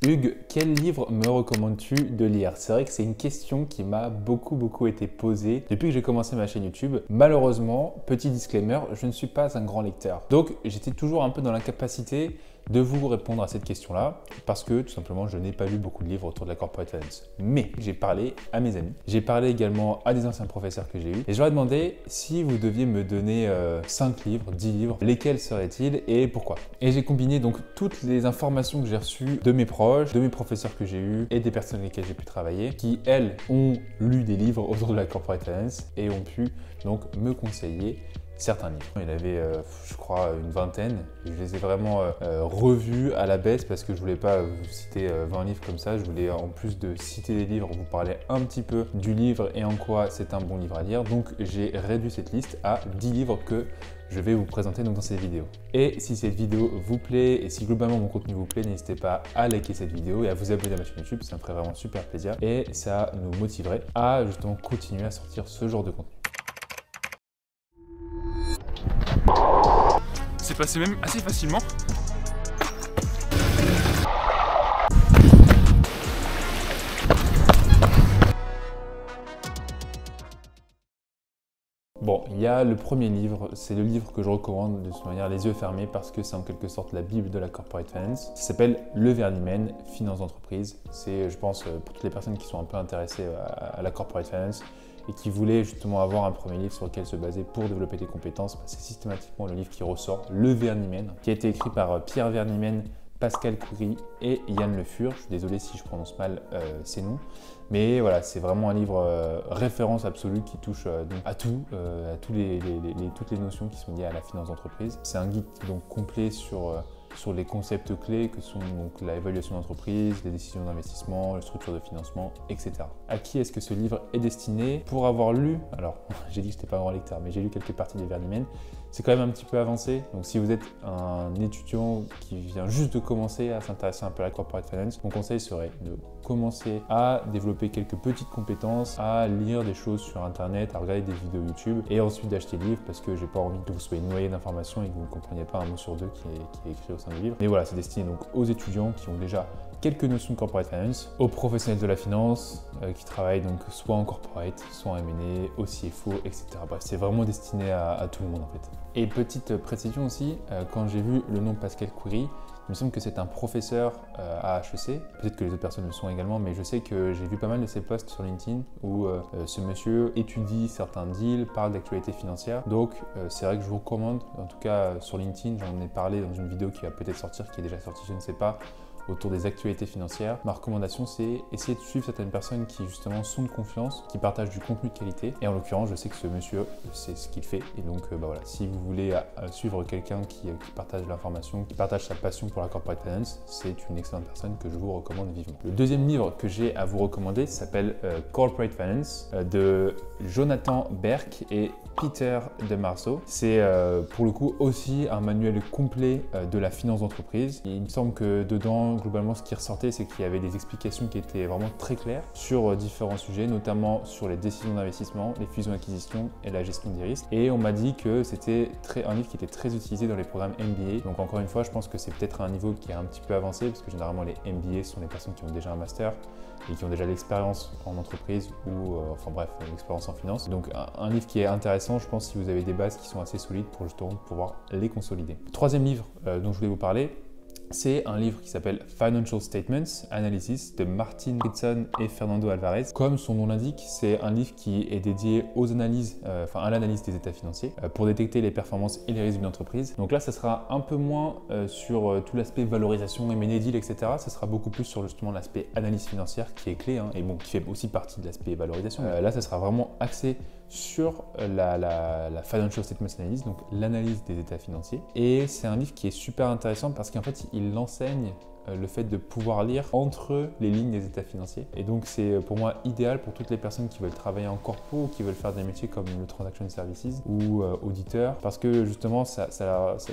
Hugues, quel livre me recommandes-tu de lire? C'est vrai que c'est une question qui m'a beaucoup été posée depuis que j'ai commencé ma chaîne YouTube. Malheureusement, petit disclaimer, je ne suis pas un grand lecteur. Donc j'étais toujours un peu dans l'incapacité de vous répondre à cette question-là parce que tout simplement je n'ai pas lu beaucoup de livres autour de la corporate finance. Mais j'ai parlé à mes amis, j'ai parlé également à des anciens professeurs que j'ai eus et je leur ai demandé si vous deviez me donner 5 livres, 10 livres, lesquels seraient-ils et pourquoi. Et j'ai combiné donc toutes les informations que j'ai reçues de mes proches, de mes professeurs que j'ai eus et des personnes avec lesquelles j'ai pu travailler qui elles ont lu des livres autour de la corporate finance et ont pu donc me conseiller certains livres. Il y en avait, je crois, une vingtaine. Je les ai vraiment revus à la baisse parce que je voulais pas vous citer 20 livres comme ça. Je voulais, en plus de citer des livres, vous parler un petit peu du livre et en quoi c'est un bon livre à lire. Donc, j'ai réduit cette liste à 10 livres que je vais vous présenter donc dans cette vidéo. Et si cette vidéo vous plaît et si globalement mon contenu vous plaît, n'hésitez pas à liker cette vidéo et à vous abonner à ma chaîne YouTube. Ça me ferait vraiment super plaisir et ça nous motiverait à justement continuer à sortir ce genre de contenu. C'est passé même assez facilement. Bon, il y a le premier livre, c'est le livre que je recommande de toute manière les yeux fermés parce que c'est en quelque sorte la bible de la corporate finance. Ça s'appelle Le Vernimen, Finance d'entreprise. C'est, je pense, pour toutes les personnes qui sont un peu intéressées à la corporate finance et qui voulaient justement avoir un premier livre sur lequel se baser pour développer des compétences, c'est systématiquement le livre qui ressort, Le Vernimen, qui a été écrit par Pierre Vernimen, Pascal Coury et Yann Le Fur. Je suis désolé si je prononce mal ces noms. Mais voilà, c'est vraiment un livre référence absolue qui touche donc à tout, toutes les notions qui sont liées à la finance d'entreprise. C'est un guide donc complet sur les concepts clés que sont donc l'évaluation d'entreprise, les décisions d'investissement, les structures de financement, etc. À qui est-ce que ce livre est destiné? Pour avoir lu, alors j'ai dit que je n'étais pas un grand lecteur, mais j'ai lu quelques parties des Vernimen. C'est quand même un petit peu avancé, donc si vous êtes un étudiant qui vient juste de commencer à s'intéresser un peu à la corporate finance, mon conseil serait de commencer à développer quelques petites compétences, à lire des choses sur internet, à regarder des vidéos YouTube et ensuite d'acheter le livre parce que j'ai pas envie que vous soyez noyé d'informations et que vous ne compreniez pas un mot sur deux qui est écrit au sein du livre. Mais voilà, c'est destiné donc aux étudiants qui ont déjà quelques notions de corporate finance, aux professionnels de la finance qui travaillent donc soit en corporate, soit en M&A, au CFO, etc. Bref, c'est vraiment destiné à tout le monde en fait. Et petite précision aussi, quand j'ai vu le nom Pascal Coury, il me semble que c'est un professeur à HEC, peut-être que les autres personnes le sont également, mais je sais que j'ai vu pas mal de ses posts sur LinkedIn où ce monsieur étudie certains deals, parle d'actualité financière. Donc c'est vrai que je vous recommande, en tout cas sur LinkedIn, j'en ai parlé dans une vidéo qui va peut-être sortir, qui est déjà sortie, je ne sais pas, autour des actualités financières. Ma recommandation, c'est essayer de suivre certaines personnes qui justement sont de confiance, qui partagent du contenu de qualité. Et en l'occurrence, je sais que ce monsieur, c'est ce qu'il fait. Et donc voilà, si vous voulez suivre quelqu'un qui partage l'information, qui partage sa passion pour la corporate finance, c'est une excellente personne que je vous recommande vivement. Le deuxième livre que j'ai à vous recommander s'appelle Corporate Finance de Jonathan Berk et Peter De Marzo. C'est pour le coup aussi un manuel complet de la finance d'entreprise. Il me semble que dedans, globalement, ce qui ressortait, c'est qu'il y avait des explications qui étaient vraiment très claires sur différents sujets, notamment sur les décisions d'investissement, les fusions-acquisitions et la gestion des risques. Et on m'a dit que c'était un livre qui était très utilisé dans les programmes MBA. Donc encore une fois, je pense que c'est peut-être un niveau qui est un petit peu avancé parce que généralement les MBA sont des personnes qui ont déjà un master et qui ont déjà l'expérience en entreprise ou enfin bref, l'expérience en finance. Donc un livre qui est intéressant, je pense, si vous avez des bases qui sont assez solides pour justement pouvoir les consolider. Le troisième livre dont je voulais vous parler, c'est un livre qui s'appelle Financial Statements Analysis de Martin Ritson et Fernando Alvarez. Comme son nom l'indique, c'est un livre qui est dédié aux analyses, à l'analyse des états financiers pour détecter les performances et les risques d'une entreprise. Donc là, ça sera un peu moins sur tout l'aspect valorisation, M&A deal, etc. Ça sera beaucoup plus sur justement l'aspect analyse financière qui est clé et bon, qui fait aussi partie de l'aspect valorisation. Là, ça sera vraiment axé sur la Financial Statements Analysis, donc l'analyse des états financiers. Et c'est un livre qui est super intéressant parce qu'en fait, il enseigne le fait de pouvoir lire entre les lignes des états financiers. Et donc c'est pour moi idéal pour toutes les personnes qui veulent travailler en corpo ou qui veulent faire des métiers comme le Transaction Services ou auditeur, parce que justement ça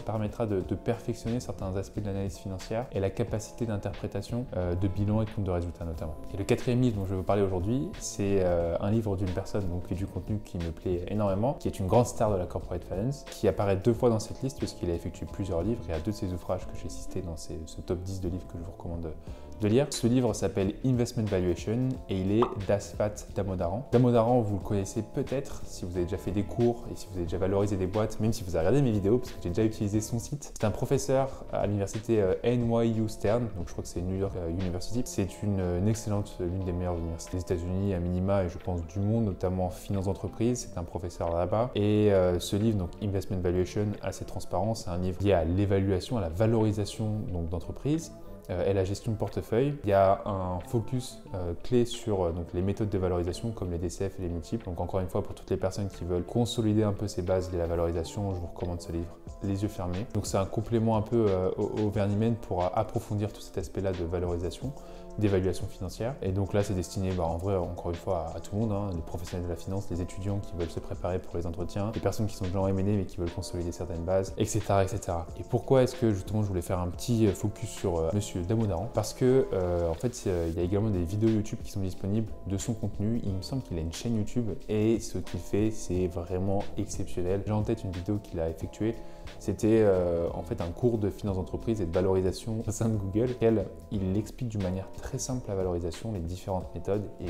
permettra de perfectionner certains aspects de l'analyse financière et la capacité d'interprétation de bilan et de compte de résultats notamment. Et le quatrième livre dont je vais vous parler aujourd'hui, c'est un livre d'une personne donc, qui fait du contenu qui me plaît énormément, qui est une grande star de la corporate finance, qui apparaît 2 fois dans cette liste puisqu'il a effectué plusieurs livres et à 2 de ses ouvrages que j'ai cités dans ce top 10 de livres que je vous recommande de lire. Ce livre s'appelle Investment Valuation et il est d'Asfat Damodaran. Damodaran, vous le connaissez peut-être si vous avez déjà fait des cours et si vous avez déjà valorisé des boîtes, même si vous avez regardé mes vidéos parce que j'ai déjà utilisé son site. C'est un professeur à l'université NYU Stern, donc je crois que c'est New York University. C'est une excellente, l'une des meilleures universités des États-Unis à minima et je pense du monde, notamment en finance d'entreprise. C'est un professeur là-bas. Et ce livre, donc Investment Valuation, assez transparent, c'est un livre lié à l'évaluation, à la valorisation d'entreprises. Et la gestion de portefeuille. Il y a un focus clé sur donc, les méthodes de valorisation comme les DCF et les multiples. Donc encore une fois, pour toutes les personnes qui veulent consolider un peu ces bases de la valorisation, je vous recommande ce livre, les yeux fermés. Donc c'est un complément un peu au Vernimen pour approfondir tout cet aspect-là de valorisation, d'évaluation financière. Et donc là, c'est destiné en vrai, encore une fois, à tout le monde, hein, les professionnels de la finance, les étudiants qui veulent se préparer pour les entretiens, les personnes qui sont déjà en M&A mais qui veulent consolider certaines bases, etc. etc. Et pourquoi est-ce que justement je voulais faire un petit focus sur Monsieur Damodaran? Parce que en fait, il y a également des vidéos YouTube qui sont disponibles de son contenu. Il me semble qu'il a une chaîne YouTube et ce qu'il fait, c'est vraiment exceptionnel. J'ai en tête une vidéo qu'il a effectuée. C'était en fait un cours de finance d'entreprise et de valorisation au sein de Google, auquel il explique d'une manière très simple la valorisation, les différentes méthodes. Et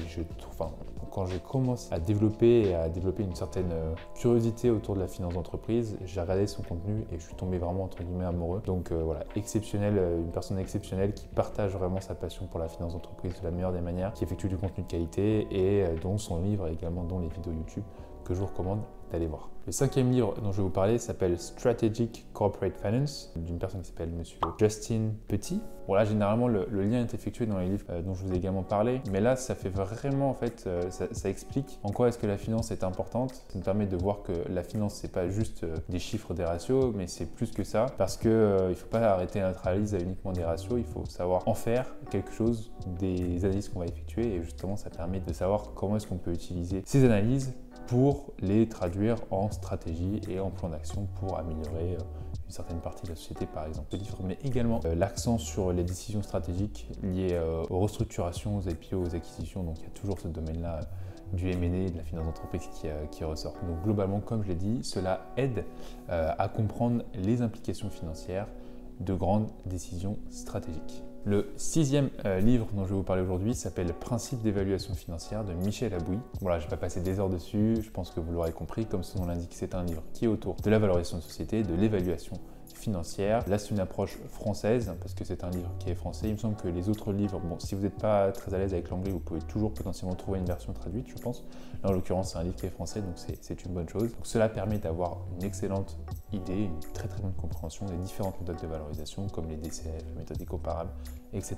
quand j'ai commencé à développer une certaine curiosité autour de la finance d'entreprise, j'ai regardé son contenu et je suis tombé vraiment entre guillemets amoureux. Donc voilà, exceptionnel, une personne exceptionnelle qui partage vraiment sa passion pour la finance d'entreprise de la meilleure des manières, qui effectue du contenu de qualité et dont son livre et également dont les vidéos YouTube que je vous recommande d'aller voir. Le cinquième livre dont je vais vous parler s'appelle Strategic Corporate Finance, d'une personne qui s'appelle Monsieur Justin Petit. Bon là, généralement, le lien est effectué dans les livres dont je vous ai également parlé, mais là, ça fait vraiment, en fait, ça explique en quoi est-ce que la finance est importante. Ça nous permet de voir que la finance, c'est pas juste des chiffres, des ratios, mais c'est plus que ça, parce que il faut pas arrêter notre analyse à uniquement des ratios, il faut savoir en faire quelque chose des analyses qu'on va effectuer, et justement, ça permet de savoir comment est-ce qu'on peut utiliser ces analyses pour les traduire en stratégie et en plan d'action pour améliorer une certaine partie de la société par exemple. Ce livre met également l'accent sur les décisions stratégiques liées aux restructurations, aux IPO, aux acquisitions, donc il y a toujours ce domaine-là du M&A, de la finance d'entreprise qui ressort. Donc globalement, comme je l'ai dit, cela aide à comprendre les implications financières de grandes décisions stratégiques. Le sixième livre dont je vais vous parler aujourd'hui s'appelle Principes d'évaluation financière de Michel Abouy. Voilà, je ne vais pas passer des heures dessus, je pense que vous l'aurez compris, comme son nom l'indique, c'est un livre qui est autour de la valorisation de société, de l'évaluation financière. Là, c'est une approche française parce que c'est un livre qui est français. Il me semble que les autres livres, bon, si vous n'êtes pas très à l'aise avec l'anglais, vous pouvez toujours potentiellement trouver une version traduite, je pense. Là, en l'occurrence, c'est un livre qui est français, donc c'est une bonne chose. Donc, cela permet d'avoir une excellente idée, une très très bonne compréhension des différentes méthodes de valorisation, comme les DCF, les méthodes comparables, etc.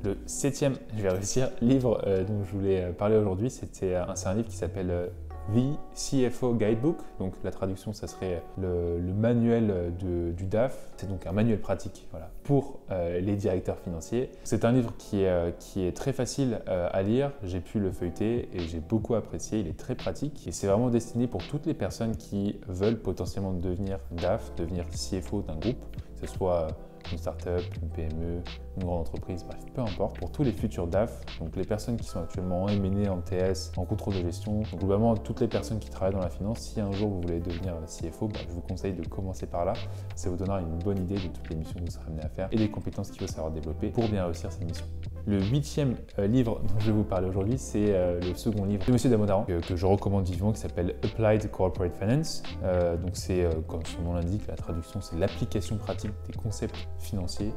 Le septième, je vais réussir, livre dont je voulais parler aujourd'hui, c'est un livre qui s'appelle The CFO Guidebook, donc la traduction ça serait le manuel du DAF, c'est donc un manuel pratique voilà, pour les directeurs financiers. C'est un livre qui est très facile à lire, j'ai pu le feuilleter et j'ai beaucoup apprécié, il est très pratique et c'est vraiment destiné pour toutes les personnes qui veulent potentiellement devenir DAF, devenir CFO d'un groupe, que ce soit une start-up, une PME, une grande entreprise, bref, peu importe. Pour tous les futurs DAF, donc les personnes qui sont actuellement en M&A, en TS, en contrôle de gestion, donc globalement toutes les personnes qui travaillent dans la finance, si un jour vous voulez devenir CFO, je vous conseille de commencer par là. Ça vous donnera une bonne idée de toutes les missions que vous serez amené à faire et des compétences qu'il faut savoir développer pour bien réussir ces missions. Le huitième livre dont je vais vous parler aujourd'hui, c'est le second livre de Monsieur Damodaran que je recommande vivement, qui s'appelle Applied Corporate Finance. Donc c'est, comme son nom l'indique, la traduction, c'est l'application pratique des concepts financiers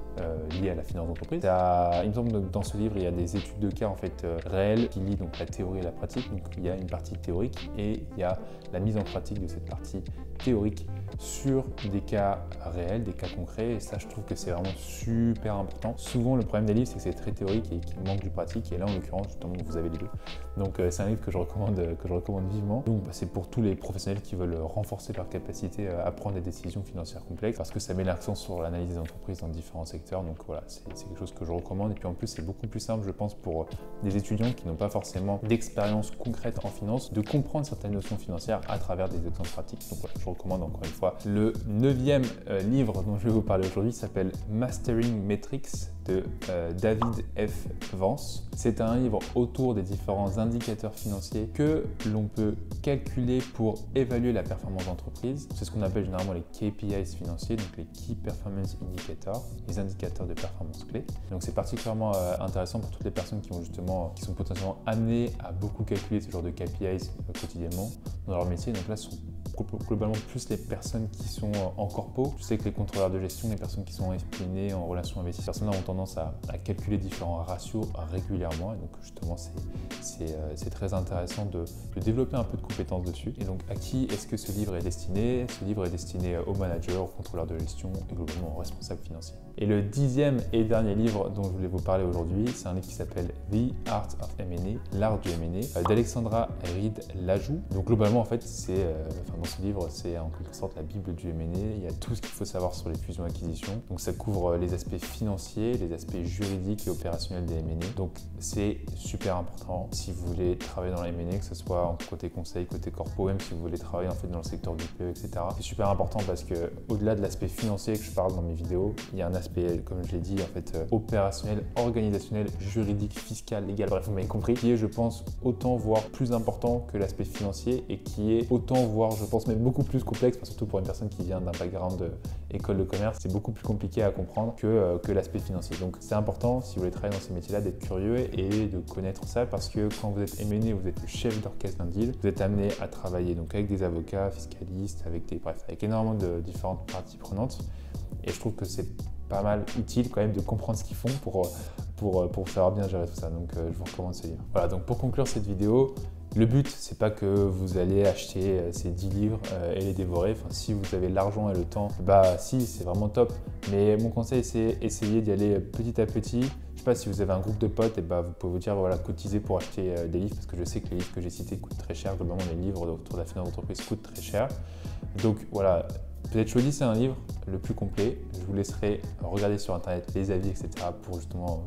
liés à la finance d'entreprise. Il me semble que dans ce livre, il y a des études de cas en fait réelles qui lient donc la théorie et la pratique. Donc il y a une partie théorique et il y a la mise en pratique de cette partie théorique sur des cas réels, des cas concrets, et ça je trouve que c'est vraiment super important. Souvent le problème des livres c'est que c'est très théorique et qu'il manque du pratique, et là en l'occurrence justement vous avez les deux. Donc c'est un livre que je recommande vivement. Donc c'est pour tous les professionnels qui veulent renforcer leur capacité à prendre des décisions financières complexes, parce que ça met l'accent sur l'analyse des entreprises dans différents secteurs. Donc voilà, c'est quelque chose que je recommande, et puis en plus c'est beaucoup plus simple je pense pour des étudiants qui n'ont pas forcément d'expérience concrète en finance, de comprendre certaines notions financières à travers des exemples pratiques. Donc voilà, je recommande encore une fois. Le neuvième livre dont je vais vous parler aujourd'hui s'appelle Mastering Metrics de David F. Vance. C'est un livre autour des différents indicateurs financiers que l'on peut calculer pour évaluer la performance d'entreprise. C'est ce qu'on appelle généralement les KPIs financiers, donc les Key Performance Indicators, les indicateurs de performance clés. Donc c'est particulièrement intéressant pour toutes les personnes qui sont potentiellement amenées à beaucoup calculer ce genre de KPIs quotidiennement dans leur métier. Donc là, ce sont globalement plus les personnes qui sont en corpo. Je sais que les contrôleurs de gestion, les personnes qui sont FP&A en relation investisseurs, ces personnes-là ont tendance à calculer différents ratios régulièrement. Et donc justement, c'est très intéressant de développer un peu de compétences dessus. Et donc à qui est-ce que ce livre est destiné? Ce livre est destiné aux managers, aux contrôleurs de gestion et globalement aux responsables financiers. Et le 10e et dernier livre dont je voulais vous parler aujourd'hui, c'est un livre qui s'appelle The Art of M&A, l'art du M&A, d'Alexandra Reed Lajoux. Donc globalement, en fait, dans ce livre, c'est en quelque sorte la Bible du M&A. Il y a tout ce qu'il faut savoir sur les fusions-acquisitions. Donc ça couvre les aspects financiers, les aspects juridiques et opérationnels des M&A. Donc c'est super important si vous voulez travailler dans la M&A, que ce soit en côté conseil, côté corpo, même si vous voulez travailler en fait dans le secteur du PE, etc. C'est super important parce que au-delà de l'aspect financier que je parle dans mes vidéos, il y a un aspect, comme je l'ai dit, en fait, opérationnel, organisationnel, juridique, fiscal, légal, bref, vous m'avez compris, qui est, je pense, autant voire plus important que l'aspect financier et qui est autant voire, je pense, même beaucoup plus complexe, surtout pour une personne qui vient d'un background école de commerce, c'est beaucoup plus compliqué à comprendre que l'aspect financier. Donc c'est important, si vous voulez travailler dans ces métiers-là, d'être curieux et de connaître ça parce que quand vous êtes M&A, vous êtes le chef d'orchestre d'un deal, vous êtes amené à travailler donc avec des avocats, fiscalistes, avec énormément de différentes parties prenantes. Et je trouve que c'est pas mal utile quand même de comprendre ce qu'ils font pour savoir bien gérer tout ça. Donc je vous recommande ce livre. Voilà, donc pour conclure cette vidéo, le but, c'est pas que vous allez acheter ces 10 livres et les dévorer. Enfin, si vous avez l'argent et le temps, bah si, c'est vraiment top. Mais mon conseil, c'est essayer d'y aller petit à petit. Je sais pas si vous avez un groupe de potes, et bah, vous pouvez vous dire voilà, cotiser pour acheter des livres parce que je sais que les livres que j'ai cités coûtent très cher. Globalement, les livres autour de la finance d'entreprise coûtent très cher. Donc voilà. Peut-être choisissez un livre le plus complet. Je vous laisserai regarder sur internet les avis, etc. pour justement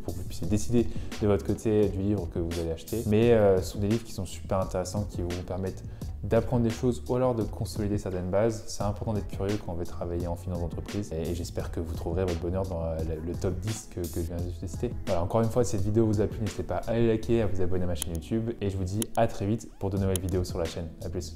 pour que vous puissiez décider de votre côté du livre que vous allez acheter. Mais ce sont des livres qui sont super intéressants, qui vous permettent d'apprendre des choses ou alors de consolider certaines bases. C'est important d'être curieux quand on veut travailler en finance d'entreprise et j'espère que vous trouverez votre bonheur dans le top 10 que je viens de citer. Voilà, encore une fois, si cette vidéo vous a plu, n'hésitez pas à liker, à vous abonner à ma chaîne YouTube et je vous dis à très vite pour de nouvelles vidéos sur la chaîne. À plus.